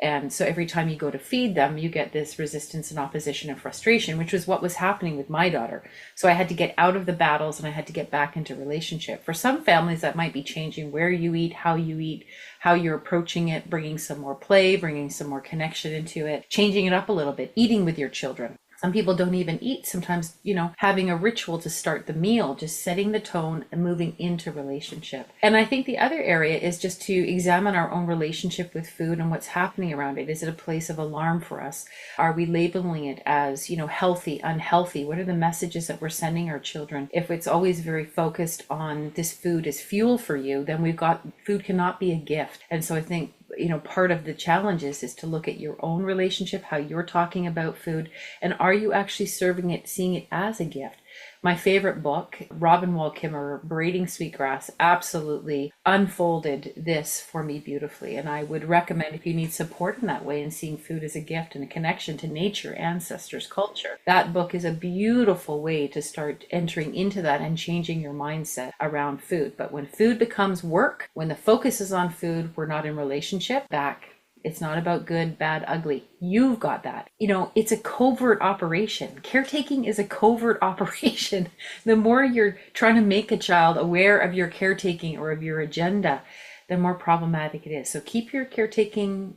And so every time you go to feed them, you get this resistance and opposition and frustration, which was what was happening with my daughter. So I had to get out of the battles and I had to get back into relationship. For some families, that might be changing where you eat, how you're approaching it, bringing some more play, bringing some more connection into it, changing it up a little bit, eating with your children. Some people don't even eat. Sometimes, having a ritual to start the meal, just setting the tone and moving into relationship. And I think the other area is just to examine our own relationship with food and what's happening around it. Is it a place of alarm for us? Are we labeling it as, healthy, unhealthy? What are the messages that we're sending our children? If it's always very focused on this food is fuel for you, then food cannot be a gift. And so I think part of the challenge is to look at your own relationship, how you're talking about food, and are you actually serving it, seeing it as a gift? My favorite book, Robin Wall Kimmerer, Braiding Sweetgrass, absolutely unfolded this for me beautifully. And I would recommend, if you need support in that way and seeing food as a gift and a connection to nature, ancestors, culture, that book is a beautiful way to start entering into that and changing your mindset around food. But when food becomes work, when the focus is on food, we're not in relationship, it's not about good, bad, ugly. You've got that. It's a covert operation. Caretaking is a covert operation. The more you're trying to make a child aware of your caretaking or of your agenda, the more problematic it is. So keep your caretaking,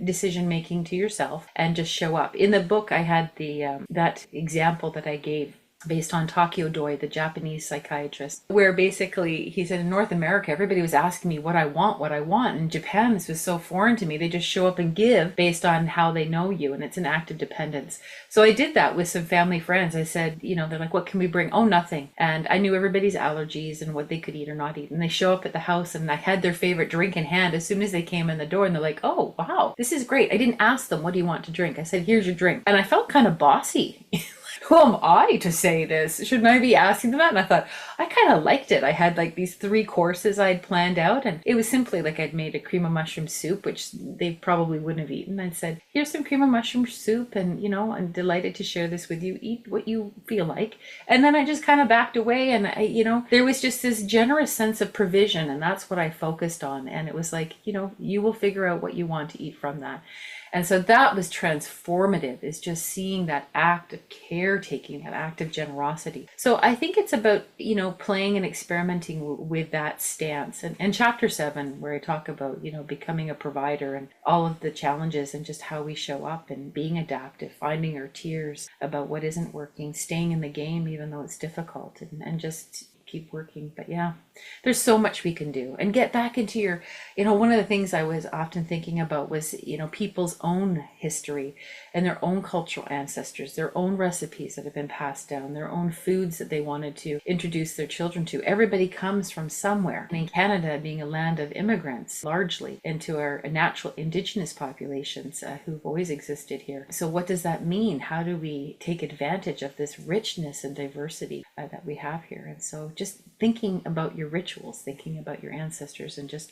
decision making to yourself and just show up. In the book, I had that example that I gave based on Takeo Doi, the Japanese psychiatrist, where basically he said in North America, everybody was asking me what I want. In Japan, this was so foreign to me. They just show up and give based on how they know you, and it's an act of dependence. So I did that with some family friends. I said, they're like, what can we bring? Oh, nothing. And I knew everybody's allergies and what they could eat or not eat. And they show up at the house and I had their favorite drink in hand as soon as they came in the door, and they're like, oh, wow, this is great. I didn't ask them, what do you want to drink? I said, here's your drink. And I felt kind of bossy. Who am I to say this? Shouldn't I be asking them that? And I thought, I kind of liked it. I had like these 3 courses I'd planned out, and it was simply like I'd made a cream of mushroom soup, which they probably wouldn't have eaten. I'd said, here's some cream of mushroom soup, and I'm delighted to share this with you. Eat what you feel like. And then I just kind of backed away, and there was just this generous sense of provision, and that's what I focused on. And it was like, you will figure out what you want to eat from that. And so that was transformative, is just seeing that act of caretaking, that act of generosity. So I think it's about, playing and experimenting with that stance. And chapter 7, where I talk about, becoming a provider and all of the challenges and just how we show up and being adaptive, finding our tears about what isn't working, staying in the game, even though it's difficult, and just keep working. But yeah, there's so much we can do. And get back into your, one of the things I was often thinking about was, people's own history and their own cultural ancestors, their own recipes that have been passed down, their own foods that they wanted to introduce their children to. Everybody comes from somewhere. And in Canada, being a land of immigrants, largely into our natural indigenous populations who've always existed here. So what does that mean? How do we take advantage of this richness and diversity that we have here? And so just thinking about your rituals, thinking about your ancestors, and just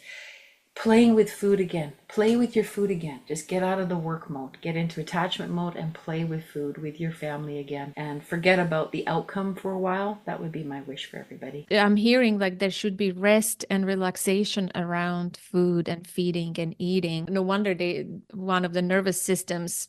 playing with food again. Play with your food again. Just get out of the work mode, get into attachment mode, and play with food with your family again. And forget about the outcome for a while. That would be my wish for everybody. I'm hearing like there should be rest and relaxation around food and feeding and eating. No wonder one of the nervous system's,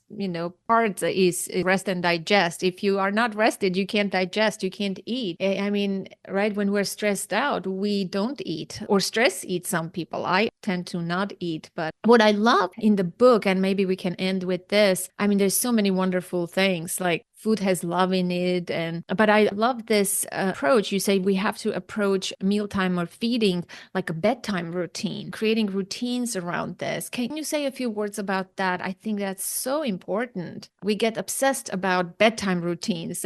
parts is rest and digest. If you are not rested, you can't digest, you can't eat. I mean, right, when we're stressed out, we don't eat, or stress eats some people. I tend to not eat. But what I love in the book, and maybe we can end with this, I mean, there's so many wonderful things, like food has love in it. But I love this approach. You say we have to approach mealtime or feeding like a bedtime routine, creating routines around this. Can you say a few words about that? I think that's so important. We get obsessed about bedtime routines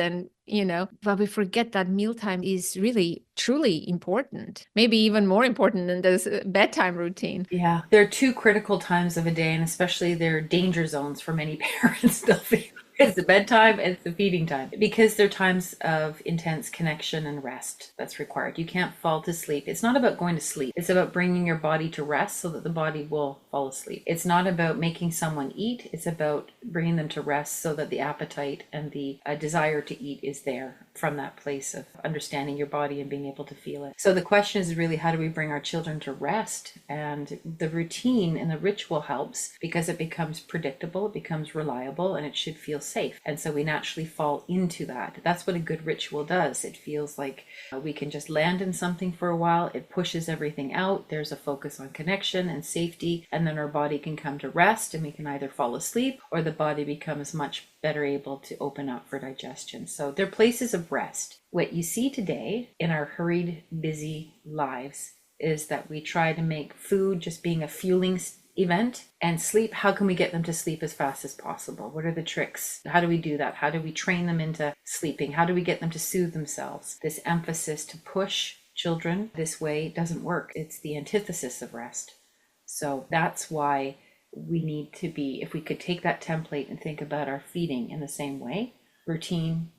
but we forget that mealtime is really, truly important. Maybe even more important than this bedtime routine. Yeah, there are 2 critical times of a day, and especially they're danger zones for many parents. They'll feel it's the bedtime and it's the feeding time, because they're times of intense connection and rest that's required. You can't fall to sleep. It's not about going to sleep. It's about bringing your body to rest so that the body will fall asleep. It's not about making someone eat. It's about bringing them to rest so that the appetite and the desire to eat is there from that place of understanding your body and being able to feel it. So the question is really, how do we bring our children to rest? And the routine and the ritual helps, because it becomes predictable, it becomes reliable, and it should feel safe. And so we naturally fall into that. That's what a good ritual does. It feels like we can just land in something for a while. It pushes everything out. There's a focus on connection and safety, and then our body can come to rest, and we can either fall asleep or the body becomes much better able to open up for digestion. So they're places of rest. What you see today in our hurried, busy lives is that we try to make food just being a fueling event, and sleep, how can we get them to sleep as fast as possible? What are the tricks? How do we do that? How do we train them into sleeping? How do we get them to soothe themselves? This emphasis to push children this way doesn't work. It's the antithesis of rest. So that's why we need to be, if we could take that template and think about our feeding in the same way: routine,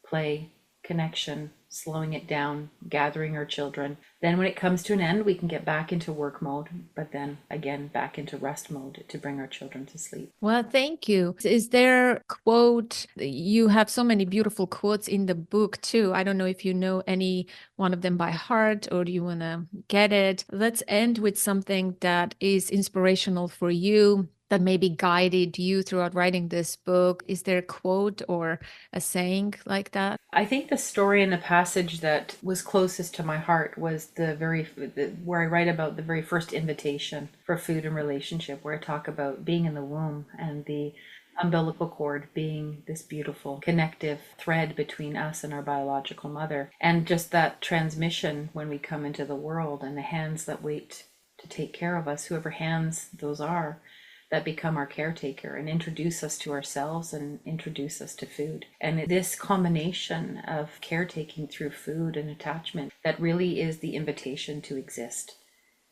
play, connection, slowing it down, gathering our children. Then when it comes to an end, we can get back into work mode, but then again, back into rest mode to bring our children to sleep. Well, thank you. Is there a quote? You have so many beautiful quotes in the book too. I don't know if you know any one of them by heart, or do you want to get it? Let's end with something that is inspirational for you, that maybe guided you throughout writing this book. Is there a quote or a saying like that? I think the story and the passage that was closest to my heart was where I write about the very first invitation for food and relationship, where I talk about being in the womb and the umbilical cord being this beautiful connective thread between us and our biological mother, and just that transmission when we come into the world, and the hands that wait to take care of us, whoever hands those are, that become our caretaker and introduce us to ourselves and introduce us to food. And this combination of caretaking through food and attachment, that really is the invitation to exist.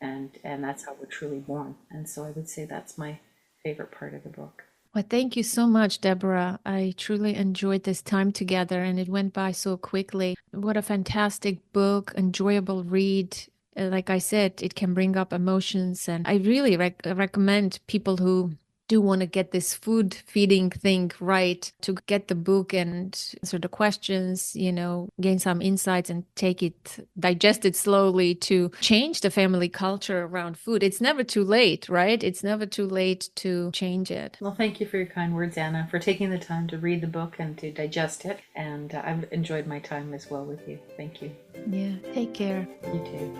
And that's how we're truly born. And so I would say that's my favorite part of the book. Well, thank you so much, Deborah. I truly enjoyed this time together and it went by so quickly. What a fantastic book, enjoyable read. Like I said, it can bring up emotions. And I really recommend people who do want to get this food feeding thing right to get the book and answer the questions, gain some insights and digest it slowly to change the family culture around food. It's never too late, right? It's never too late to change it. Well, thank you for your kind words, Anna, for taking the time to read the book and to digest it. And I've enjoyed my time as well with you. Thank you. Yeah, take care. You too.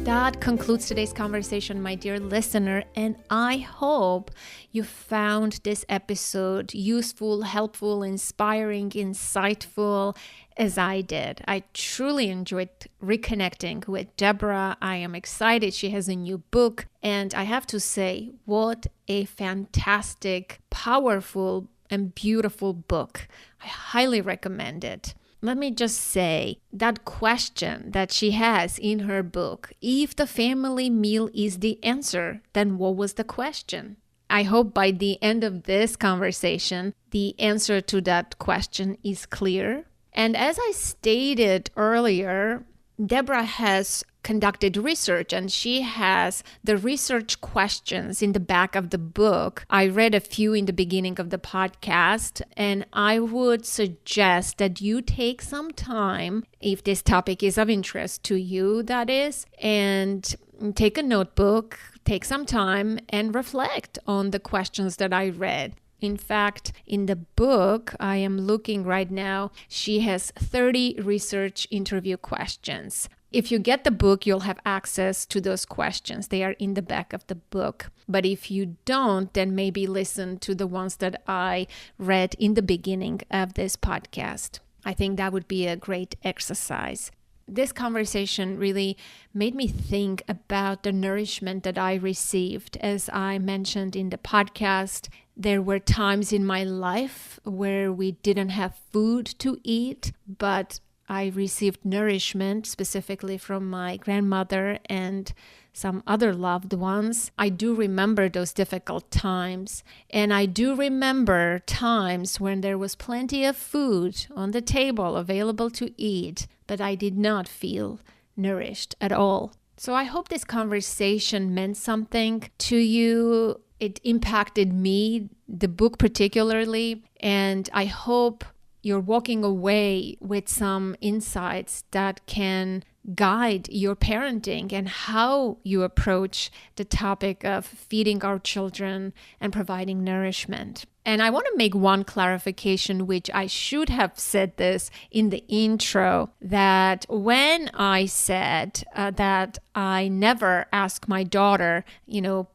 That concludes today's conversation, my dear listener, and I hope you found this episode useful, helpful, inspiring, insightful, as I did. I truly enjoyed reconnecting with Deborah. I am excited she has a new book, and I have to say, what a fantastic, powerful, and beautiful book. I highly recommend it. Let me just say that question that she has in her book, if the family meal is the answer, then what was the question? I hope by the end of this conversation, the answer to that question is clear. And as I stated earlier, Deborah has conducted research and she has the research questions in the back of the book. I read a few in the beginning of the podcast, and I would suggest that you take some time, if this topic is of interest to you, that is, and take a notebook, take some time and reflect on the questions that I read. In fact, in the book I am looking right now, she has 30 research interview questions. If you get the book, you'll have access to those questions. They are in the back of the book. But if you don't, then maybe listen to the ones that I read in the beginning of this podcast. I think that would be a great exercise. This conversation really made me think about the nourishment that I received. As I mentioned in the podcast, there were times in my life where we didn't have food to eat, but I received nourishment specifically from my grandmother and some other loved ones. I do remember those difficult times. And I do remember times when there was plenty of food on the table available to eat, but I did not feel nourished at all. So I hope this conversation meant something to you. It impacted me, the book particularly, and I hope you're walking away with some insights that can guide your parenting and how you approach the topic of feeding our children and providing nourishment. And I want to make one clarification, which I should have said this in the intro, that when I said that I never ask my daughter,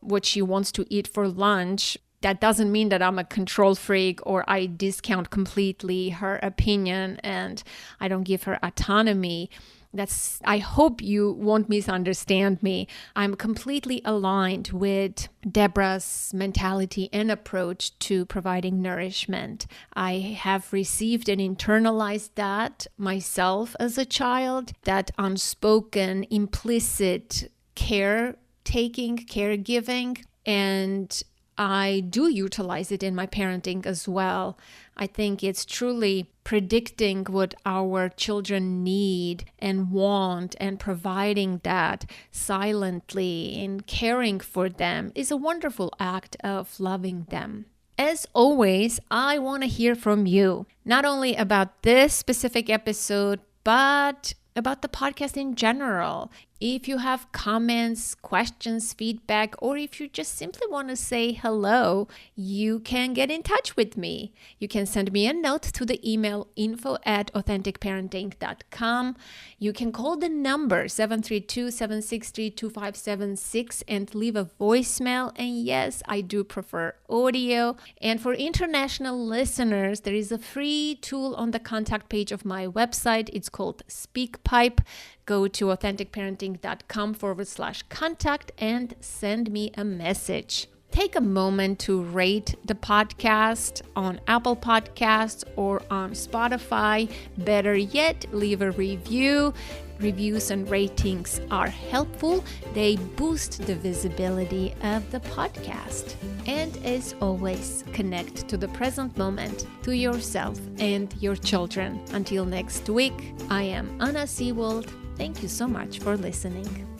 what she wants to eat for lunch, that doesn't mean that I'm a control freak or I discount completely her opinion and I don't give her autonomy. I hope you won't misunderstand me. I'm completely aligned with Deborah's mentality and approach to providing nourishment. I have received and internalized that myself as a child, that unspoken, implicit caretaking, caregiving, and I do utilize it in my parenting as well. I think it's truly predicting what our children need and want and providing that silently and caring for them is a wonderful act of loving them. As always, I want to hear from you, not only about this specific episode, but about the podcast in general. If you have comments, questions, feedback, or if you just simply want to say hello, you can get in touch with me. You can send me a note to the email info@authenticparenting.com. You can call the number 732-763-2576 and leave a voicemail. And yes, I do prefer audio. And for international listeners, there is a free tool on the contact page of my website. It's called SpeakPipe. Go to authenticparenting.com/contact and send me a message. Take a moment to rate the podcast on Apple Podcasts or on Spotify. Better yet, leave a review. reviews and ratings are helpful. They boost the visibility of the podcast. And as always, connect to the present moment, to yourself and your children. Until next week, I am Anna Seawold. Thank you so much for listening.